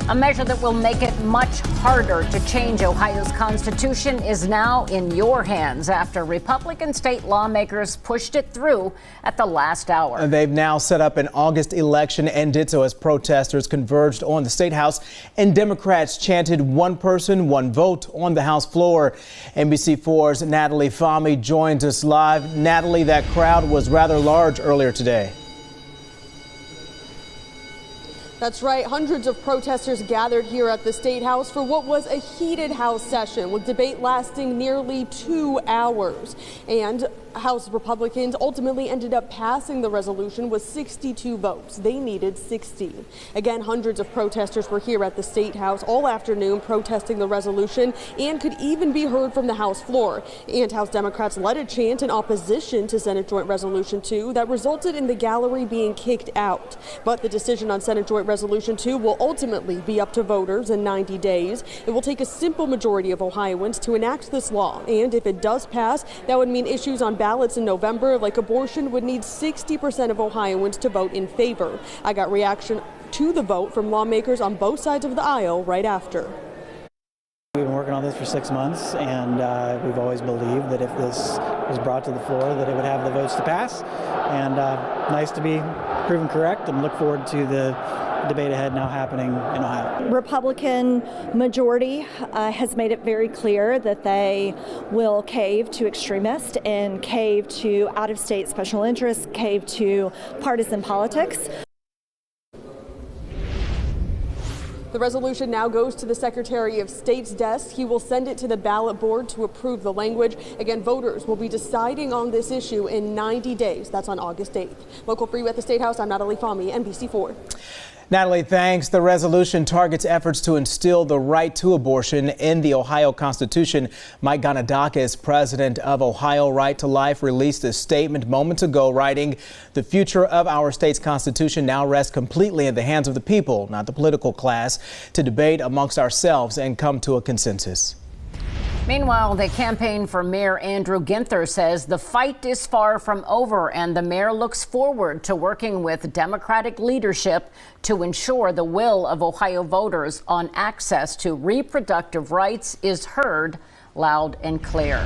A measure that will make it much harder to change Ohio's constitution is now in your hands after Republican state lawmakers pushed it through at the last hour. They've now set up an August election and did so as protesters converged on the state house and Democrats chanted "one person, one vote" on the House floor. NBC4's Natalie Fahmy joins us live. Natalie, that crowd was rather large earlier today. That's right. Hundreds of protesters gathered here at the State House for what was a heated House session, with debate lasting nearly 2 hours. And House Republicans ultimately ended up passing the resolution with 62 votes. They needed 60. Again, hundreds of protesters were here at the State House all afternoon protesting the resolution and could even be heard from the House floor. And House Democrats led a chant in opposition to Senate Joint Resolution 2 that resulted in the gallery being kicked out. But the decision on Senate Joint Resolution 2 will ultimately be up to voters in 90 days. It will take a simple majority of Ohioans to enact this law. And if it does pass, that would mean issues on ballots in November, like abortion, would need 60% of Ohioans to vote in favor. I got reaction to the vote from lawmakers on both sides of the aisle right after. We've been working on this for 6 months, and we've always believed that if this was brought to the floor, that it would have the votes to pass. And nice to be proven correct, and look forward to the debate ahead now happening in Ohio. Republican majority has made it very clear that they will cave to extremists and cave to out-of-state special interests, cave to partisan politics. The resolution now goes to the Secretary of State's desk. He will send it to the ballot board to approve the language. Again, voters will be deciding on this issue in 90 days. That's on August 8th. Local 3 at the State House, I'm Natalie Fahmy, NBC4. Natalie, thanks. The resolution targets efforts to instill the right to abortion in the Ohio Constitution. Mike Gonidakis, president of Ohio Right to Life, released a statement moments ago, writing, "The future of our state's constitution now rests completely in the hands of the people, not the political class, to debate amongst ourselves and come to a consensus." Meanwhile, the campaign for Mayor Andrew Ginther says the fight is far from over, and the mayor looks forward to working with Democratic leadership to ensure the will of Ohio voters on access to reproductive rights is heard loud and clear.